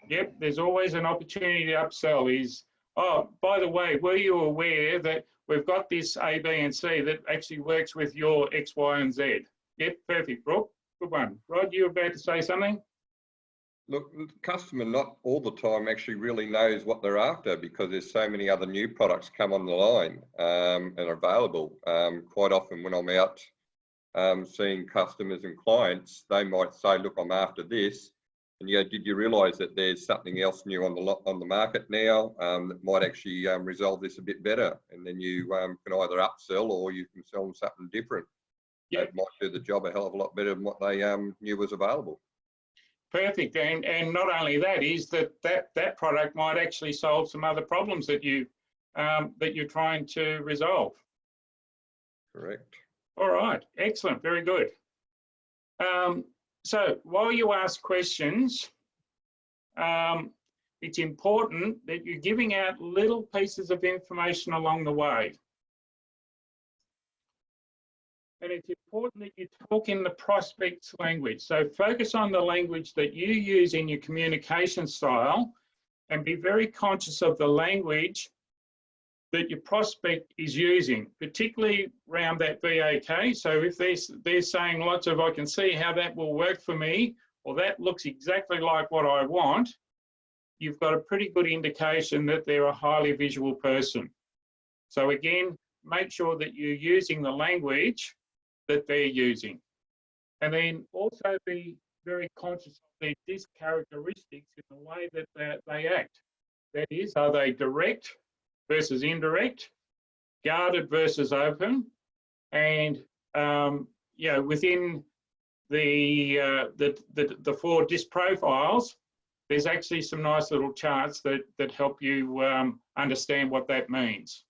Yep, there's always an opportunity to upsell. Is, oh, by the way, were you aware that we've got this A, B, and C that actually works with your X, Y, and Z? Yep, perfect, Brooke. Good one. Rod, you were about to say something? Look, the customer not all the time actually really knows what they're after because there's so many other new products come on the line and are available. Quite often when I'm out seeing customers and clients, they might say, look, I'm after this. And you go, did you realise that there's something else new on the market now that might actually resolve this a bit better? And then you can either upsell or you can sell them something different. Yep. That might do the job a hell of a lot better than what they knew was available. Perfect. And not only that is that product might actually solve some other problems that you're trying to resolve. Correct. All right. Excellent. Very good. So while you ask questions, it's important that you're giving out little pieces of information along the way. And it's important that you talk in the prospect's language. So focus on the language that you use in your communication style and be very conscious of the language that your prospect is using, particularly around that VAK. So if they're saying lots of, I can see how that will work for me, or that looks exactly like what I want, you've got a pretty good indication that they're a highly visual person. So again, make sure that you're using the language that they're using. And then also be very conscious of their characteristics in the way that they act. That is, are they direct versus indirect, guarded versus open, and within the 4 DISC profiles, there's actually some nice little charts that help you understand what that means.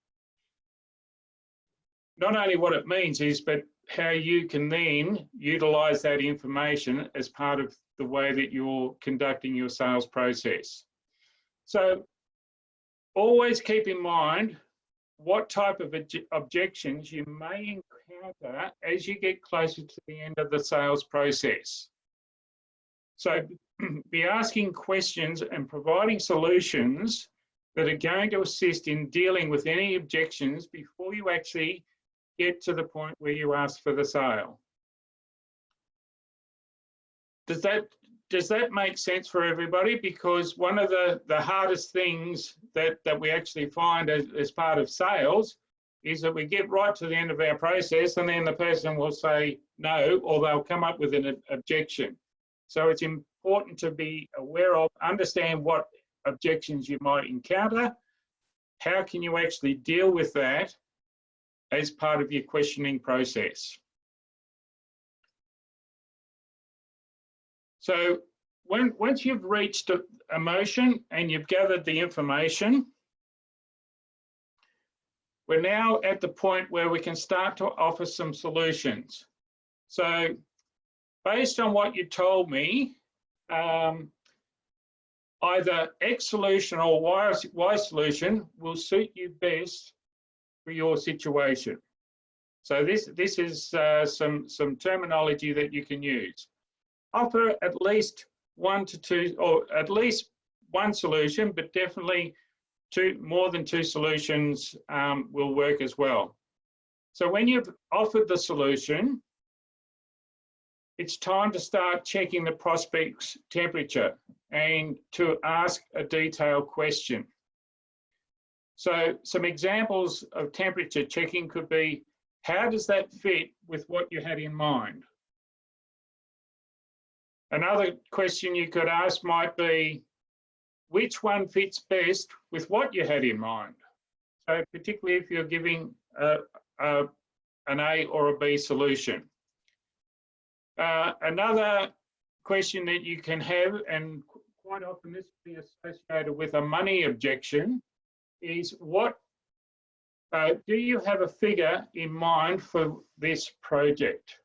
Not only what it means is, but how you can then utilize that information as part of the way that you're conducting your sales process. So always keep in mind what type of objections you may encounter as you get closer to the end of the sales process. So be asking questions and providing solutions that are going to assist in dealing with any objections before you actually get to the point where you ask for the sale. Does that make sense for everybody? Because one of the hardest things that we actually find as part of sales is that we get right to the end of our process and then the person will say no, or they'll come up with an objection. So it's important to be aware of, understand what objections you might encounter, how can you actually deal with that as part of your questioning process. So once you've reached emotion and you've gathered the information, we're now at the point where we can start to offer some solutions. So based on what you told me, either X solution or Y solution will suit you best for your situation. So this is some terminology that you can use. Offer at least 1 to 2, or at least one solution, but definitely more than 2 solutions will work as well. So when you've offered the solution, it's time to start checking the prospect's temperature and to ask a detailed question. So some examples of temperature checking could be, how does that fit with what you had in mind? Another question you could ask might be, which one fits best with what you had in mind? So particularly if you're giving an A or a B solution. Another question that you can have, and quite often this will be associated with a money objection, is do you have a figure in mind for this project?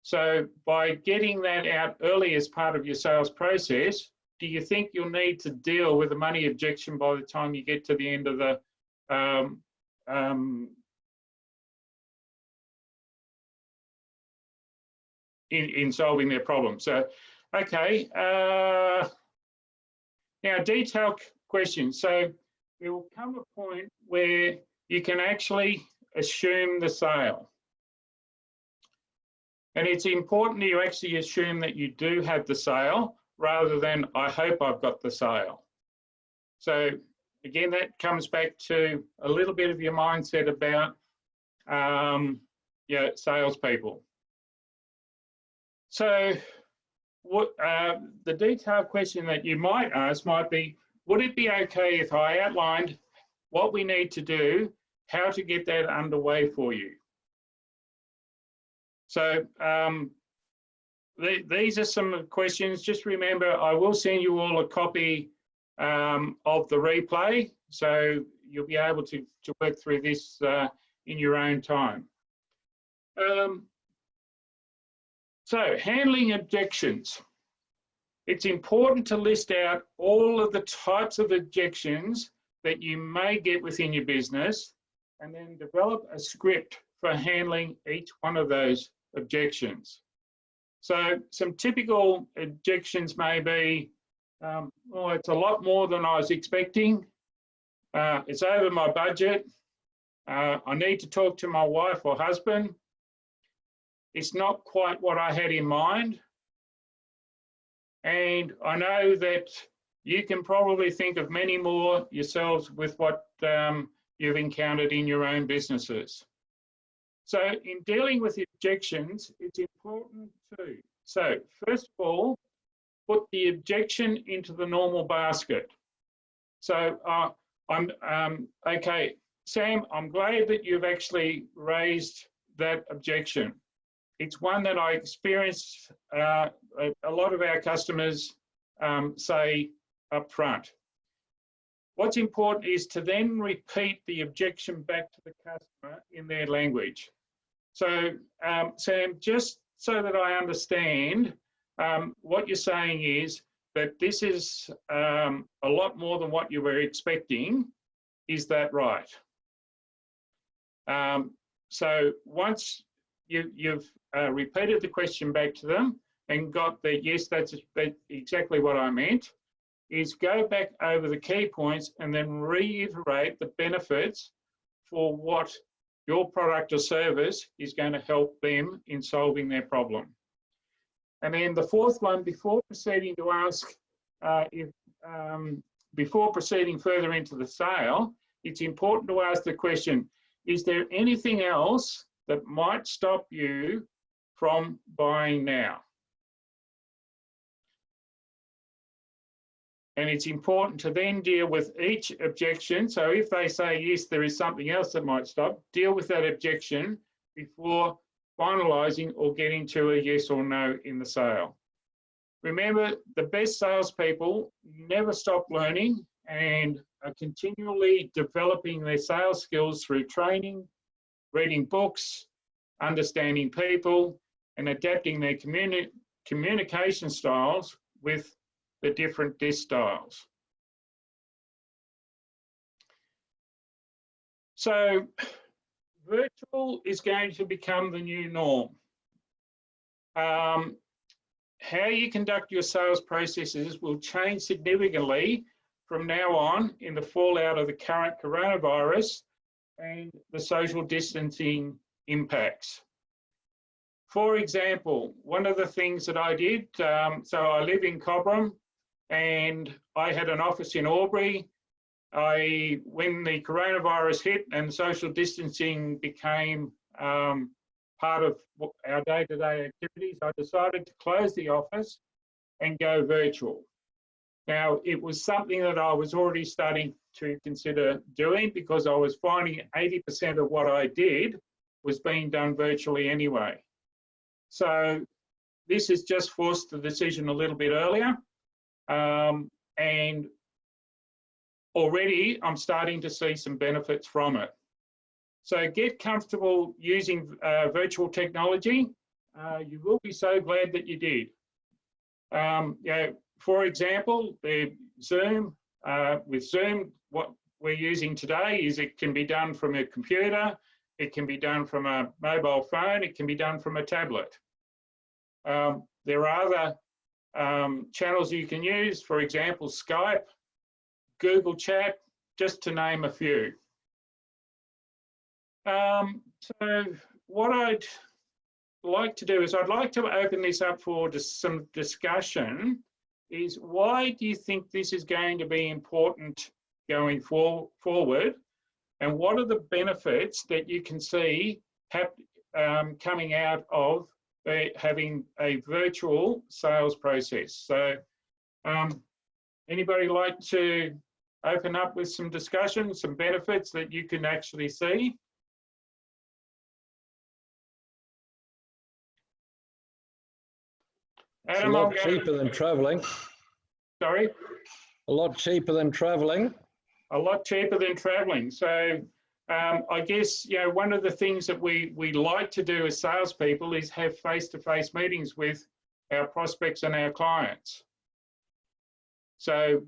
So by getting that out early as part of your sales process, do you think you'll need to deal with a money objection by the time you get to the end of the in solving their problem? So, okay, now detailed questions. So there will come a point where you can actually assume the sale. And it's important that you actually assume that you do have the sale rather than I hope I've got the sale. So again, that comes back to a little bit of your mindset about salespeople. So what the detailed question that you might ask might be, would it be okay if I outlined what we need to do, how to get that underway for you? So these are some questions. Just remember, I will send you all a copy of the replay, so you'll be able to work through this in your own time. So handling objections. It's important to list out all of the types of objections that you may get within your business, and then develop a script for handling each one of those objections. So some typical objections may be, well, it's a lot more than I was expecting. It's over my budget. I need to talk to my wife or husband. It's not quite what I had in mind. And I know that you can probably think of many more yourselves with what you've encountered in your own businesses. So in dealing with objections, it's important to, so first of all, put the objection into the normal basket. So okay, Sam, I'm glad that you've actually raised that objection. It's one that I experience a lot of our customers say up front. What's important is to then repeat the objection back to the customer in their language. So, Sam, just so that I understand, what you're saying is that this is a lot more than what you were expecting. Is that right? So once you've repeated the question back to them and got the yes, that's exactly what I meant, is go back over the key points and then reiterate the benefits for what your product or service is going to help them in solving their problem. And then the fourth one, before proceeding to ask, before proceeding further into the sale, it's important to ask the question, is there anything else that might stop you from buying now? And it's important to then deal with each objection. So if they say, yes, there is something else that might stop, deal with that objection before finalising or getting to a yes or no in the sale. Remember, the best salespeople never stop learning and are continually developing their sales skills through training, reading books, understanding people, and adapting their communication styles with the different disc styles. So virtual is going to become the new norm. How you conduct your sales processes will change significantly from now on in the fallout of the current coronavirus and the social distancing impacts. For example, one of the things that I did, so I live in Cobram and I had an office in Albury. When the coronavirus hit and social distancing became part of our day-to-day activities, I decided to close the office and go virtual. Now, it was something that I was already starting to consider doing because I was finding 80% of what I did was being done virtually anyway. So this has just forced the decision a little bit earlier. And already I'm starting to see some benefits from it. So get comfortable using virtual technology. You will be so glad that you did. For example, Zoom, with Zoom, what we're using today is it can be done from a computer, it can be done from a mobile phone, it can be done from a tablet. There are other channels you can use, for example, Skype, Google Chat, just to name a few. So what I'd like to do is I'd like to open this up for some discussion is why do you think this is going to be important going forward? And what are the benefits that you can see coming out of having a virtual sales process? So anybody like to open up with some discussion, some benefits that you can actually see? It's a Adam, lot cheaper than traveling. sorry? A lot cheaper than traveling. A lot cheaper than traveling. So I guess, you know, one of the things that we like to do as salespeople is have face-to-face meetings with our prospects and our clients. So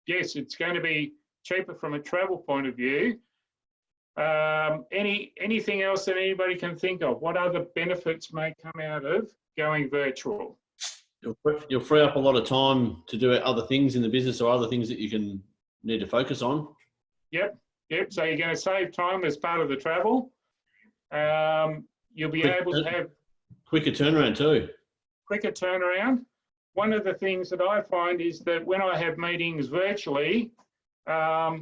yes, it's going to be cheaper from a travel point of view. Anything else that anybody can think of? What other benefits may come out of going virtual? You'll free up a lot of time to do other things in the business or other things that you can need to focus on. Yep. So you're going to save time as part of the travel. You'll be able to have quicker turnaround too. Quicker turnaround. One of the things that I find is that when I have meetings virtually, I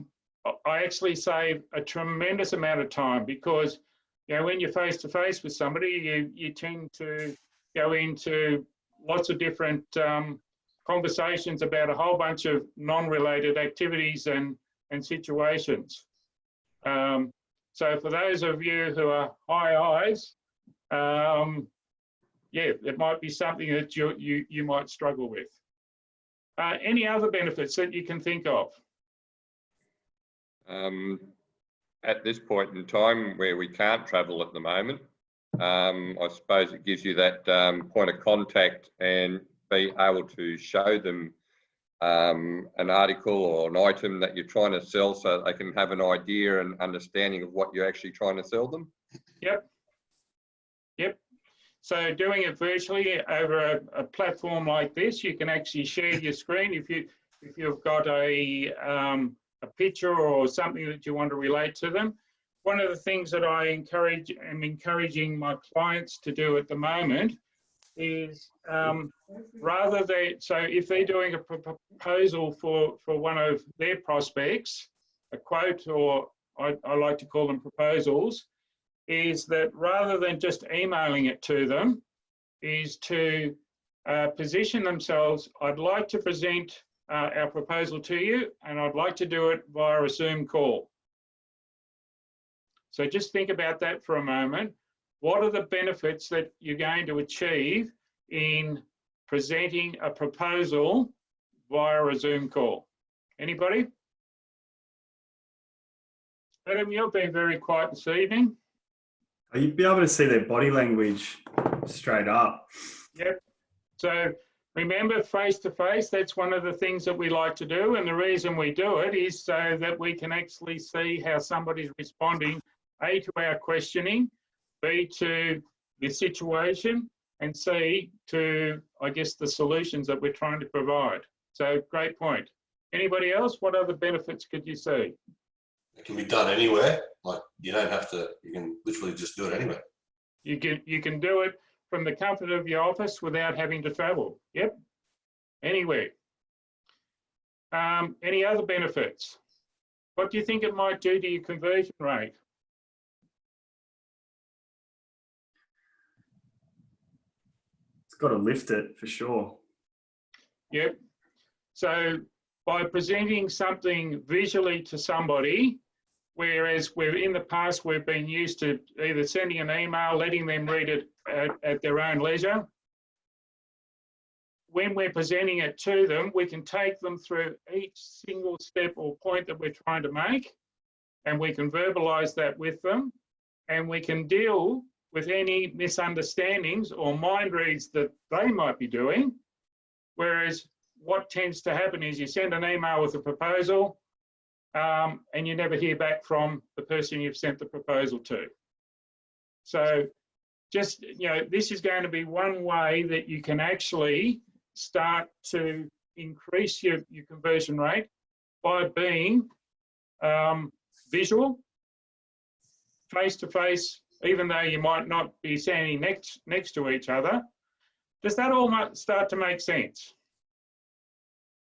actually save a tremendous amount of time because, you know, when you're face to face with somebody, you tend to go into lots of different conversations about a whole bunch of non-related activities and situations. So for those of you who are high eyes, yeah, it might be something that you might struggle with. Any other benefits that you can think of? At this point in time where we can't travel at the moment, I suppose it gives you that point of contact and be able to show them an article or an item that you're trying to sell so that they can have an idea and understanding of what you're actually trying to sell them. Yep. So doing it virtually over a platform like this, you can actually share your screen if you've got a picture or something that you want to relate to them. One of the things that I am encouraging my clients to do at the moment is so if they're doing a proposal for one of their prospects, a quote, or I like to call them proposals, is that rather than just emailing it to them, is to position themselves. I'd like to present our proposal to you, and I'd like to do it via a Zoom call. So just think about that for a moment. What are the benefits that you're going to achieve in presenting a proposal via a Zoom call? Anybody? Adam, you've been very quiet this evening. You'd be able to see their body language straight up. Yep. So remember, face-to-face, that's one of the things that we like to do. And the reason we do it is so that we can actually see how somebody's responding, A, to our questioning, B, to the situation, and C, to, I guess, the solutions that we're trying to provide. So great point. Anybody else? What other benefits could you see? It can be done anywhere. Like you don't have to, you can literally just do it anywhere. You can do it from the comfort of your office without having to travel. Yep, anywhere. Any other benefits? What do you think it might do to your conversion rate? It's got to lift it for sure. Yep. So by presenting something visually to somebody, whereas in the past we've been used to either sending an email, letting them read it at their own leisure. When we're presenting it to them, we can take them through each single step or point that we're trying to make, and we can verbalize that with them, and we can deal with any misunderstandings or mind reads that they might be doing. Whereas what tends to happen is you send an email with a proposal, and you never hear back from the person you've sent the proposal to. So just, this is going to be one way that you can actually start to increase your conversion rate by being visual, face-to-face, even though you might not be standing next to each other. Does that all start to make sense?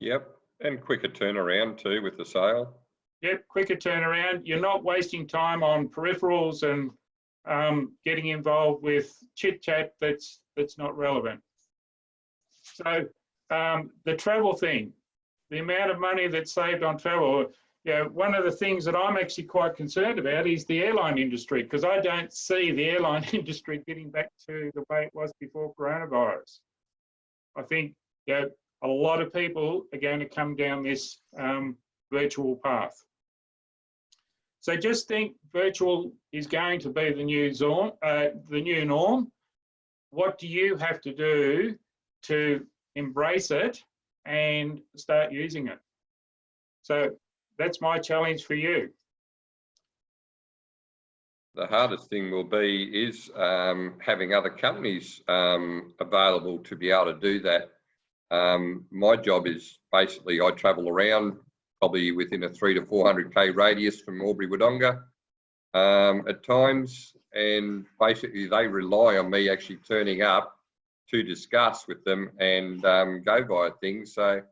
Yep, and quicker turnaround too with the sale. Yep, quicker turnaround. You're not wasting time on peripherals and getting involved with chit chat that's not relevant. So the travel thing, the amount of money that's saved on travel. Yeah, one of the things that I'm actually quite concerned about is the airline industry, because I don't see the airline industry getting back to the way it was before coronavirus. I think a lot of people are going to come down this virtual path. So just think virtual is going to be the new norm. What do you have to do to embrace it and start using it? So that's my challenge for you. The hardest thing will be is having other companies available to be able to do that. My job is basically I travel around probably within a 300 to 400k radius from Albury Wodonga at times, and basically they rely on me actually turning up to discuss with them and go via things. So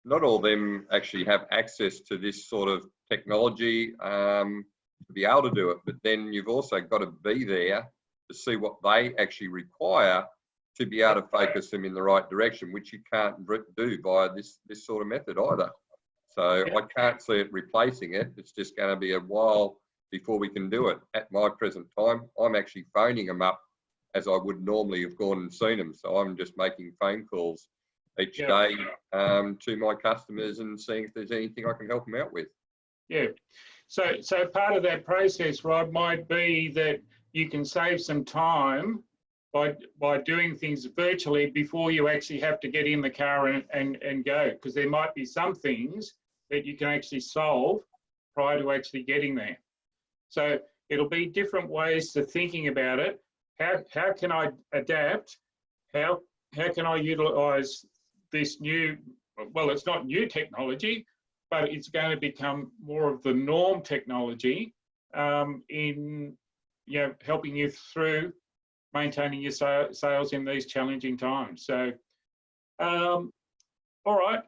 not all of them actually have access to this sort of technology to be able to do it, but then you've also got to be there to see what they actually require to be able to focus them in the right direction, which you can't do via this sort of method either. So I can't see it replacing it. It's just going to be a while before we can do it. At my present time, I'm actually phoning them up as I would normally have gone and seen them. So I'm just making phone calls each day to my customers and seeing if there's anything I can help them out with. Yeah. So part of that process, Rod, might be that you can save some time by doing things virtually before you actually have to get in the car and go, because there might be some things that you can actually solve prior to actually getting there. So it'll be different ways to thinking about it. How can I adapt? How can I utilize this new, well, it's not new technology, but it's going to become more of the norm technology in helping you through maintaining your sales in these challenging times. So, all right.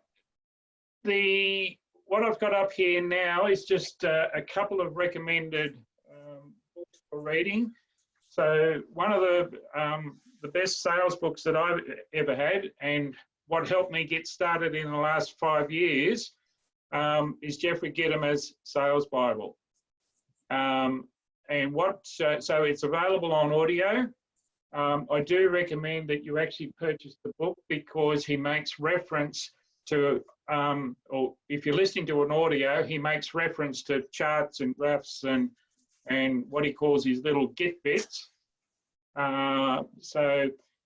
What I've got up here now is just a couple of recommended books for reading. So one of the best sales books that I've ever had, and what helped me get started in the last 5 years, is Jeffrey Gitomer's Sales Bible. So it's available on audio. I do recommend that you actually purchase the book, because he makes reference to, or if you're listening to an audio, he makes reference to charts and graphs and what he calls his little git bits. And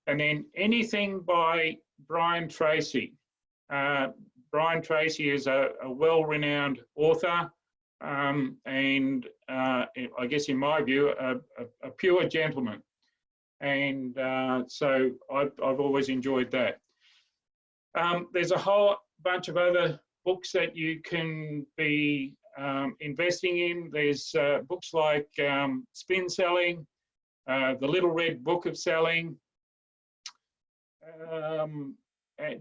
then anything by Brian Tracy. Brian Tracy is a well-renowned author, and I guess in my view, a pure gentleman. And so I've always enjoyed that. There's a whole bunch of other books that you can be investing in. There's books like Spin Selling, The Little Red Book of Selling,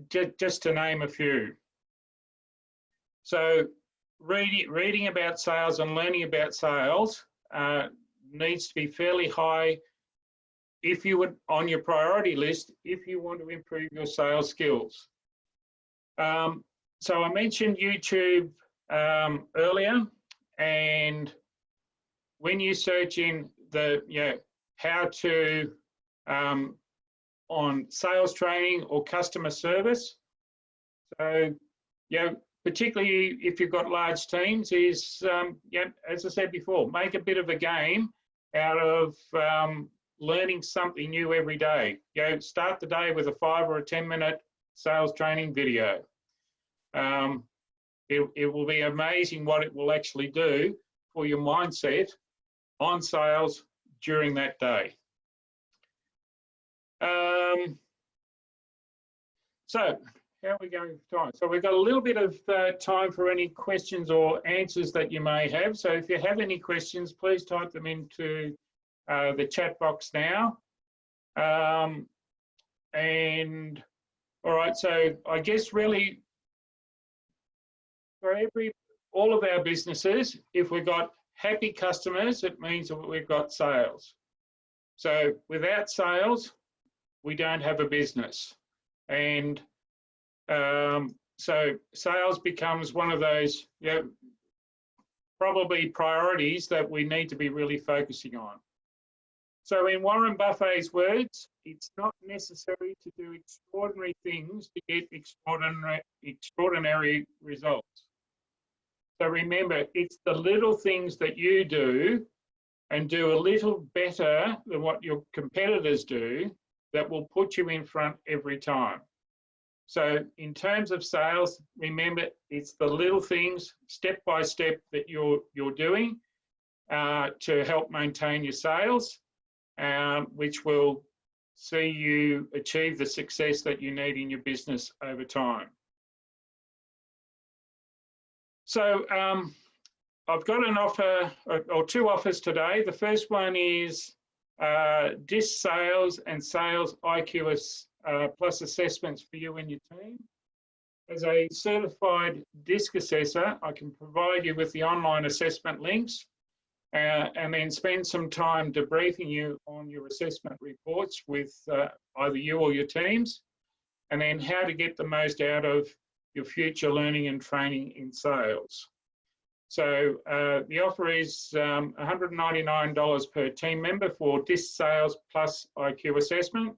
just to name a few. So reading about sales and learning about sales needs to be fairly high if you would on your priority list if you want to improve your sales skills. So I mentioned YouTube earlier, and when you search in the how to on sales training or customer service, so particularly if you've got large teams, is as I said before, make a bit of a game out of learning something new every day. Start the day with a 5 or 10 minute sales training video. It will be amazing what it will actually do for your mindset on sales during that day. So how are we going for time? So we've got a little bit of time for any questions or answers that you may have. So if you have any questions, please type them into the chat box now. And all right, so I guess really for all of our businesses, if we've got happy customers, it means that we've got sales. So without sales, we don't have a business. And so sales becomes one of those, probably priorities that we need to be really focusing on. So in Warren Buffett's words, it's not necessary to do extraordinary things to get extraordinary results. So remember, it's the little things that you do and do a little better than what your competitors do that will put you in front every time. So in terms of sales, remember, it's the little things step by step that you're doing to help maintain your sales, which will see you achieve the success that you need in your business over time. So I've got an offer or two offers today. The first one is DISC sales and sales IQ plus assessments for you and your team. As a certified DISC assessor, I can provide you with the online assessment links and then spend some time debriefing you on your assessment reports with either you or your teams, and then how to get the most out of your future learning and training in sales. So the offer is $199 per team member for DISC sales plus IQ assessment.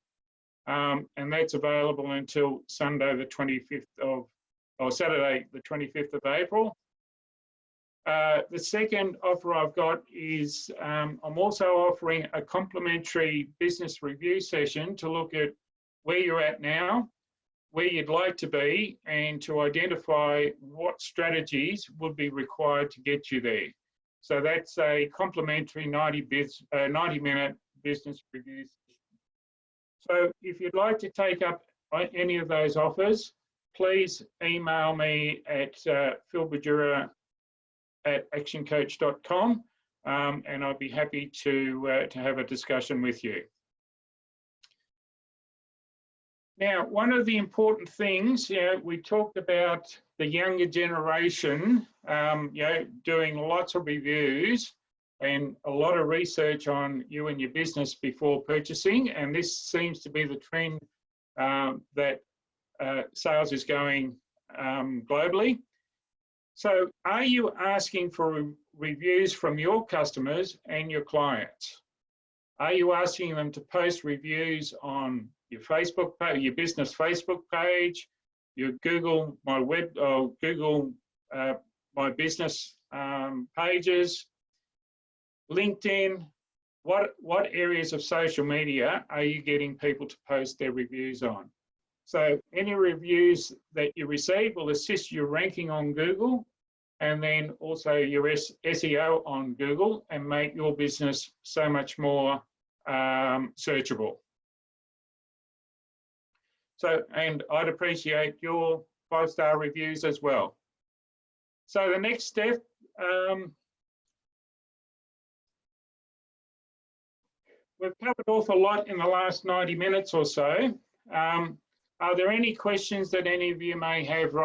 And that's available until Sunday, the 25th of, or Saturday, the 25th of April. The second offer I've got is I'm also offering a complimentary business review session to look at where you're at now, where you'd like to be, and to identify what strategies would be required to get you there. So that's a complimentary 90-minute business review session. So if you'd like to take up any of those offers, please email me at philbadura@actioncoach.com, and I'd be happy to have a discussion with you. Now, one of the important things, we talked about the younger generation, doing lots of reviews and a lot of research on you and your business before purchasing. And this seems to be the trend that sales is going globally. So are you asking for reviews from your customers and your clients? Are you asking them to post reviews on your Facebook page, your business Facebook page, your Google My Web or Google My Business pages, LinkedIn? What areas of social media are you getting people to post their reviews on? So any reviews that you receive will assist your ranking on Google, and then also your SEO on Google, and make your business so much more searchable. So, and I'd appreciate your 5-star reviews as well. So the next step, we've covered an awful lot in the last 90 minutes or so. Are there any questions that any of you may have right